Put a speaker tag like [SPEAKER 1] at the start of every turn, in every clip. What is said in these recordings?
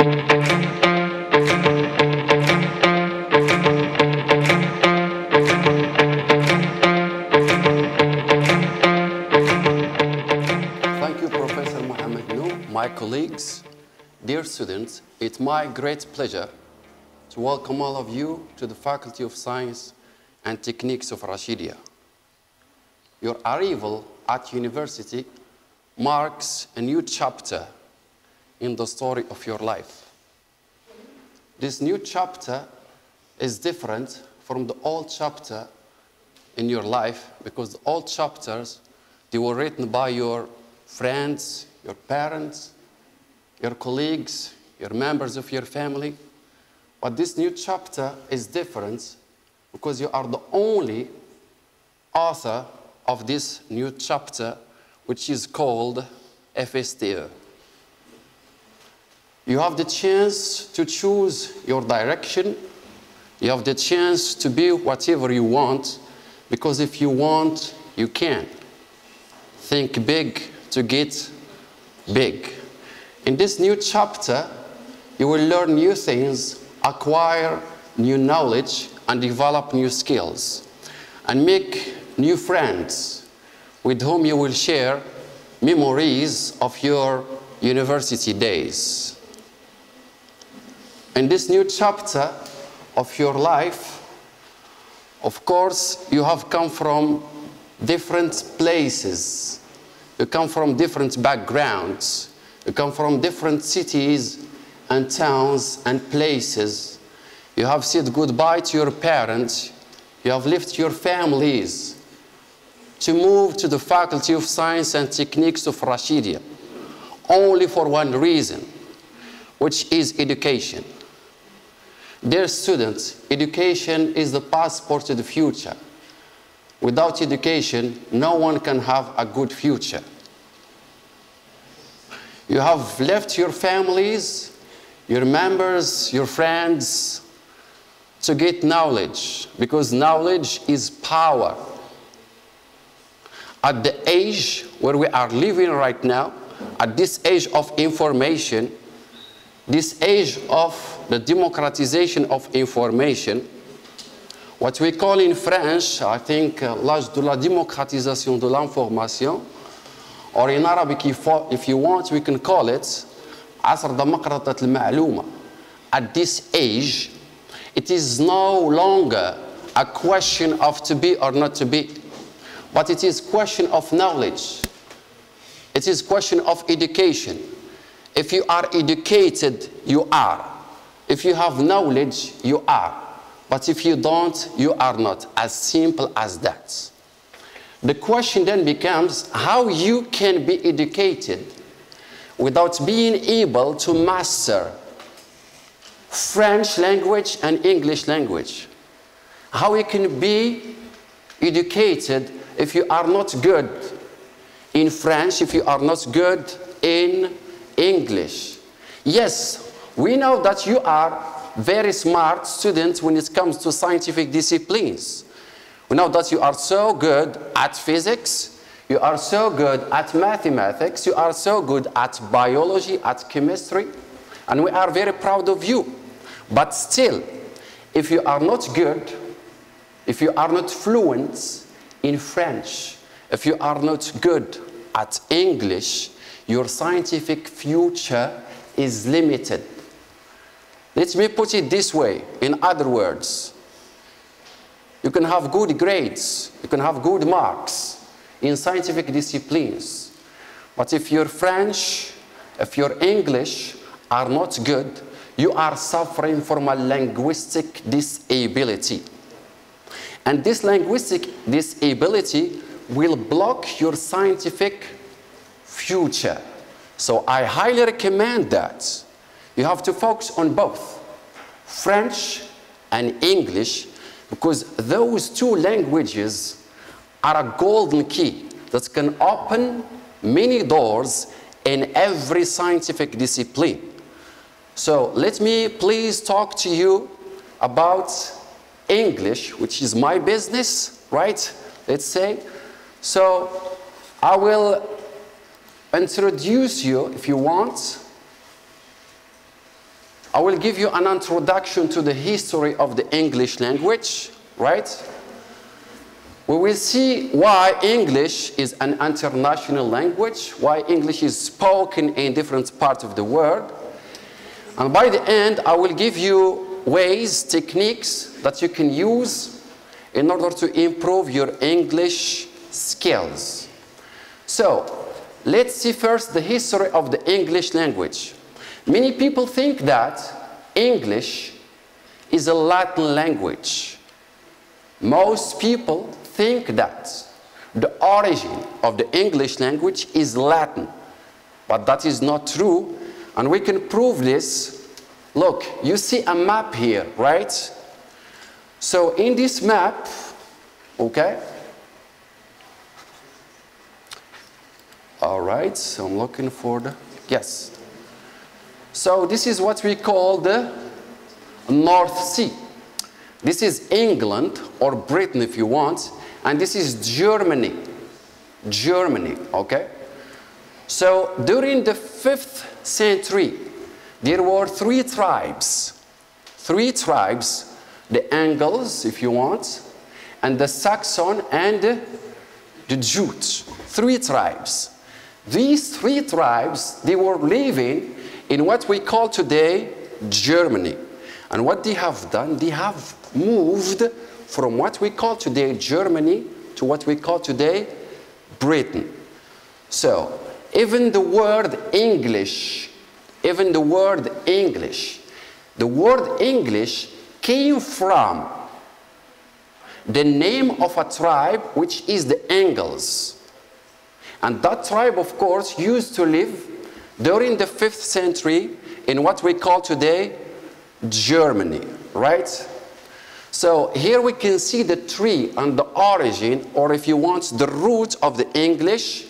[SPEAKER 1] My colleagues, dear students, it's my great pleasure to welcome all of you to the Faculty of Science and Techniques of Rashidia. Your arrival at university marks a new chapter in the story of your life. This new chapter is different from the old chapter in your life because the old chapters, they were written by your friends, your parents, your colleagues, your members of your family. But this new chapter is different because you are the only author of this new chapter, which is called FSTE. You have the chance to choose your direction. You have the chance to be whatever you want, because if you want, you can. Think big to get big. In this new chapter, you will learn new things, acquire new knowledge, and develop new skills, and make new friends with whom you will share memories of your university days. In this new chapter of your life, of course, you have come from different places. You come from different backgrounds. You come from different cities and towns and places. You have said goodbye to your parents. You have left your families to move to the Faculty of Science and Techniques of Rashidia, only for one reason, which is education. Dear students, education is the passport to the future. Without education, no one can have a good future. You have left your families, your members, your friends, to get knowledge, because knowledge is power. At the age where we are living right now, at this age of information, this age of the democratization of information, what we call in French, I think, l'âge de la démocratisation de l'information, or in Arabic, if you want, we can call it عصر ديمقراطية المعلومة. At this age, it is no longer a question of to be or not to be, but it is a question of knowledge. It is a question of education. If you are educated, you are. If you have knowledge, you are. But if you don't, you are not. As simple as that. The question then becomes how you can be educated without being able to master French language and English language. How you can be educated if you are not good in French, if you are not good in English. Yes, we know that you are very smart students when it comes to scientific disciplines. We know that you are so good at physics, you are so good at mathematics, you are so good at biology, at chemistry, and we are very proud of you. But still, if you are not good, if you are not fluent in French, if you are not good at English, your scientific future is limited. Let me put it this way, in other words. You can have good grades, you can have good marks in scientific disciplines, but if your French, if your English are not good, you are suffering from a linguistic disability. And this linguistic disability will block your scientific future. So I highly recommend that you have to focus on both French and English, because those two languages are a golden key that can open many doors in every scientific discipline. So let me please talk to you about English, which is my business, right? Let's say. So I will introduce you, if you want, I will give you an introduction to the history of the English language, right? We will see why English is an international language, why English is spoken in different parts of the world. And by the end, I will give you ways, techniques that you can use in order to improve your English skills. So, let's see first the history of the English language. Many people think that English is a Latin language. Most people think that the origin of the English language is Latin, but that is not true, and we can prove this. Look, you see a map here, right? So in this map, okay, all right, so I'm looking for the, yes. So this is what we call the North Sea. This is England, or Britain if you want, and this is Germany. Germany, okay? So during the 5th century, there were three tribes. Three tribes, the Angles, if you want, and the Saxon and the Jutes. Three tribes. These three tribes, they were living in what we call today Germany. And what they have done, they have moved from what we call today Germany to what we call today Britain. So, even the word English, the word English came from the name of a tribe which is the Angles. And that tribe, of course, used to live during the 5th century in what we call today Germany, right? So here we can see the tree and the origin, or if you want, the root of the English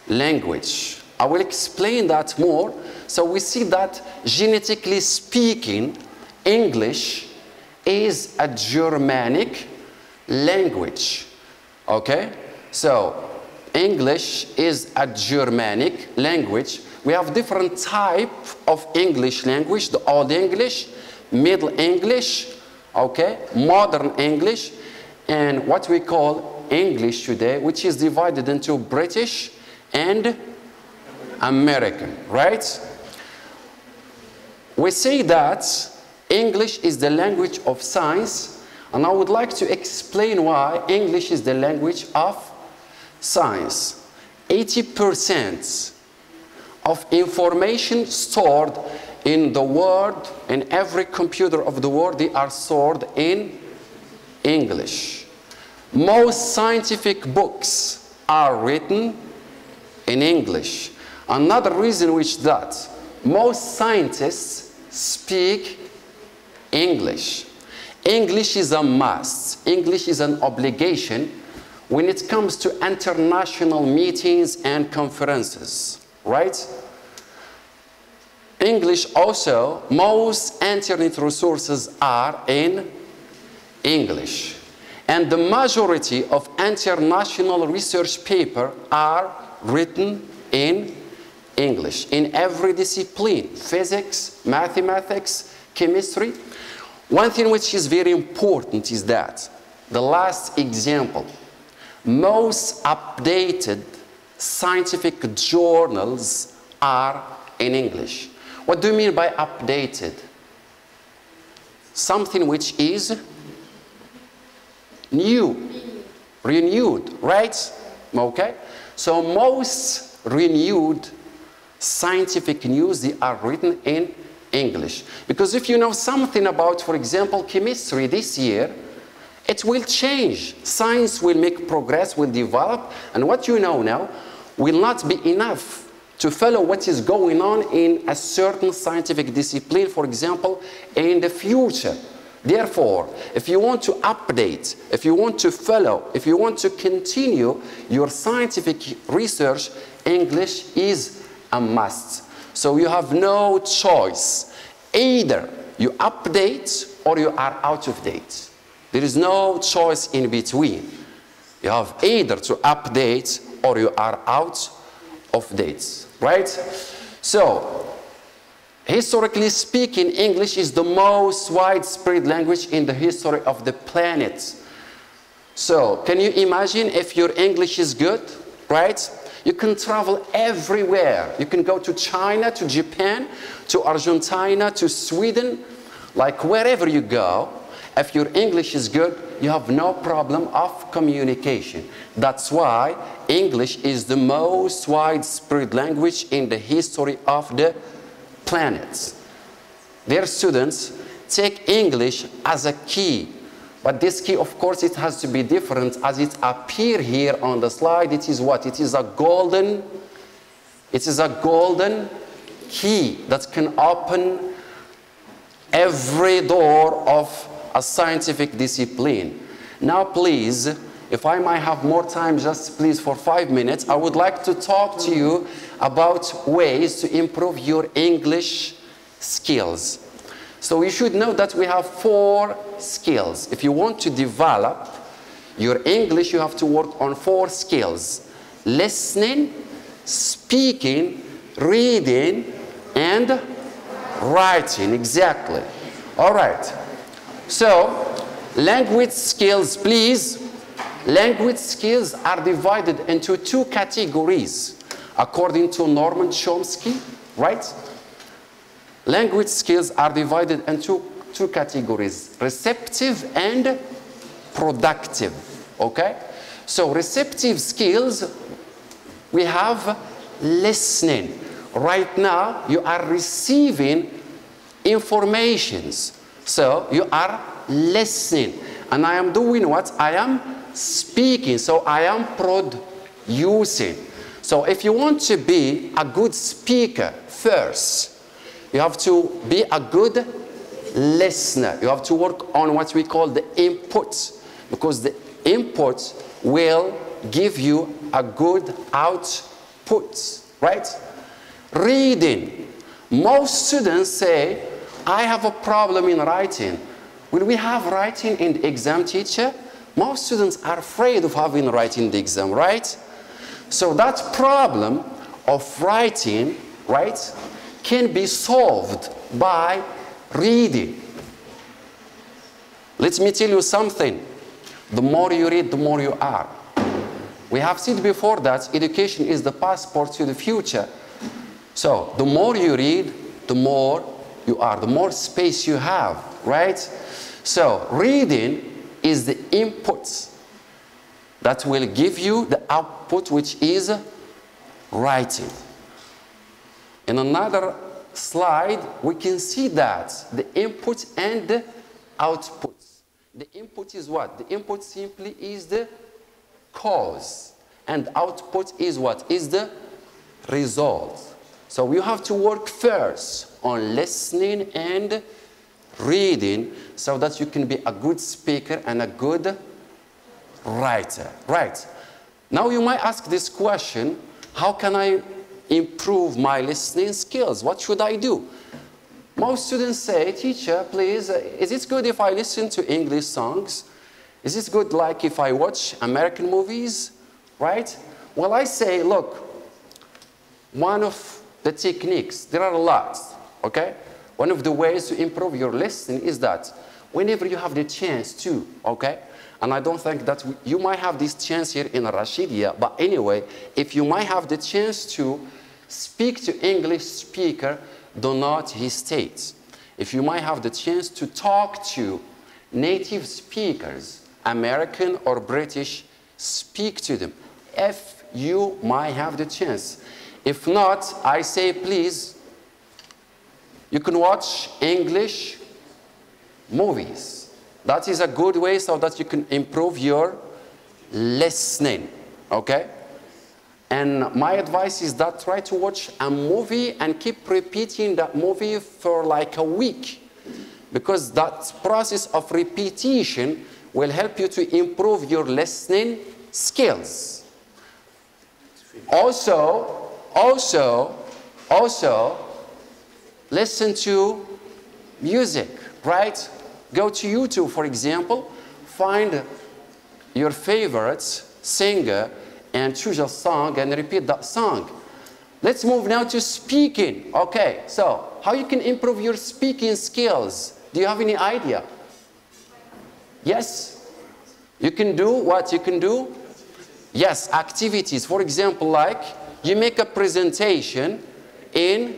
[SPEAKER 1] language. I will explain that more. So we see that genetically speaking, English is a Germanic language, okay? So English is a Germanic language. We have different types of English language, the Old English, Middle English, okay, Modern English, and what we call English today, which is divided into British and American, right? We say that English is the language of science, and I would like to explain why English is the language of science. 80% of information stored in the world, in every computer of the world, they are stored in English. Most scientific books are written in English. Another reason which that most scientists speak English. English is a must. English is an obligation when it comes to international meetings and conferences, right? English also, most internet resources are in English. And the majority of international research papers are written in English. In every discipline, physics, mathematics, chemistry. One thing which is very important is that, the last example, most updated scientific journals are in English. What do you mean by updated? Something which is new, renewed, right? Okay? So most renewed scientific news, they are written in English. Because if you know something about, for example, chemistry this year, it will change. Science will make progress, will develop, and what you know now will not be enough to follow what is going on in a certain scientific discipline, for example, in the future. Therefore, if you want to update, if you want to follow, if you want to continue your scientific research, English is a must. So you have no choice. Either you update or you are out of date. There is no choice in between. You have either to update or you are out of date, right? So, Historically speaking, English is the most widespread language in the history of the planet. So, can you imagine if your English is good, right? You can travel everywhere. You can go to China, to Japan, to Argentina, to Sweden, like wherever you go. If your English is good, you have no problem of communication. That's why English is the most widespread language in the history of the planet. Their students take English as a key. But this key, of course, it has to be different as it appears here on the slide. It is what? It is a golden key that can open every door of a scientific discipline. Now, please, if I might have more time, just please for 5 minutes, I would like to talk to you about ways to improve your English skills. So you should know that we have 4 skills. If you want to develop your English, you have to work on 4 skills: listening, speaking, reading, and writing. Exactly. All right. So, language skills, please. Language skills are divided into 2 categories, according to Norman Chomsky, right? Language skills are divided into 2 categories, receptive and productive, okay? So receptive skills, we have listening. Right now, you are receiving informations. So you are listening. And I am doing what? I am speaking. So I am producing. So if you want to be a good speaker first, you have to be a good listener. You have to work on what we call the input, because the input will give you a good output, right? Reading. Most students say, I have a problem in writing. Will we have writing in the exam, teacher? Most students are afraid of having writing in the exam, right? So that problem of writing, right, can be solved by reading. Let me tell you something. The more you read, the more you are. We have said before that education is the passport to the future. So the more you read, the more you are, the more space you have, right? So reading is the input that will give you the output, which is writing. In another slide, we can see that the input and the output. The input is what? The input simply is the cause. And output is what? Is the result. So you have to work first on listening and reading so that you can be a good speaker and a good writer. Right. Now you might ask this question, how can I improve my listening skills? What should I do? Most students say, teacher, please, is it good if I listen to English songs? Is it good like if I watch American movies? Right? Well, I say, look, one of the techniques, there are a lot, okay? One of the ways to improve your listening is that whenever you have the chance to, okay? And I don't think that you might have this chance here in Rashidia, but anyway, if you might have the chance to speak to English speaker, do not hesitate. If you might have the chance to talk to native speakers, American or British, speak to them. If you might have the chance. If not, I say please, you can watch English movies. That is a good way so that you can improve your listening, okay? And my advice is that try to watch a movie and keep repeating that movie for like a week, because that process of repetition will help you to improve your listening skills. Also, listen to music, right? Go to YouTube, for example, find your favorite singer and choose a song and repeat that song. Let's move now to speaking. Okay, so how you can improve your speaking skills. Do you have any idea? Yes? You can do what you can do? Yes, activities. For example, like you make a presentation in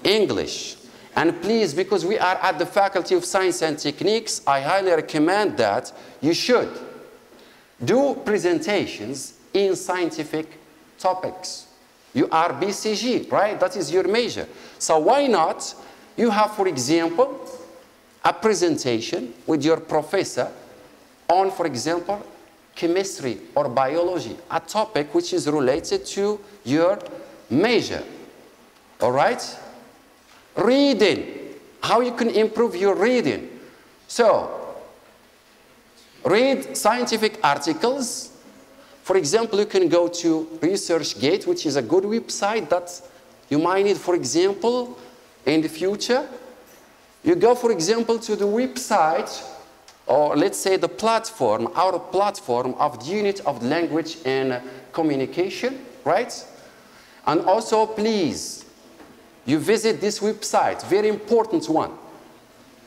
[SPEAKER 1] English. And please, because we are at the Faculty of Science and Techniques, I highly recommend that you should do presentations in scientific topics. You are BCG, right? That is your major. So why not you have, for example, a presentation with your professor on, for example, chemistry or biology, a topic which is related to your major. All right? Reading. How you can improve your reading. So, read scientific articles. For example, you can go to ResearchGate, which is a good website that you might need, for example, in the future. You go, for example, to the website, or let's say the platform, our platform of the Unit of Language and Communication, right? And also, please, you visit this website, very important one,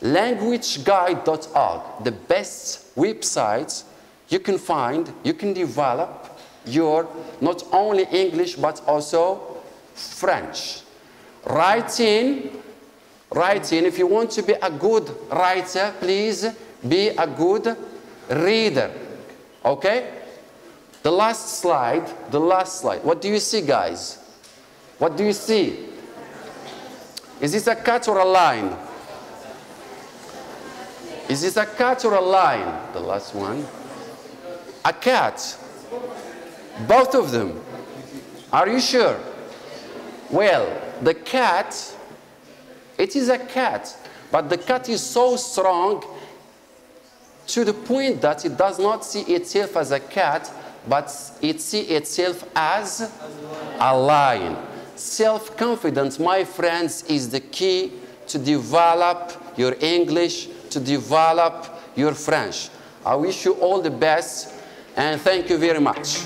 [SPEAKER 1] languageguide.org, the best website you can find, you can develop your not only English but also French. Writing, if you want to be a good writer, please be a good reader. Okay? The last slide. What do you see, guys? What do you see? Is this a cat or a lion? Is this a cat or a lion? The last one. A cat. Both of them. Are you sure? Well, the cat, it is a cat, but the cat is so strong to the point that it does not see itself as a cat, but it sees itself as a lion. Self-confidence, my friends, is the key to develop your English, to develop your French. I wish you all the best, and thank you very much.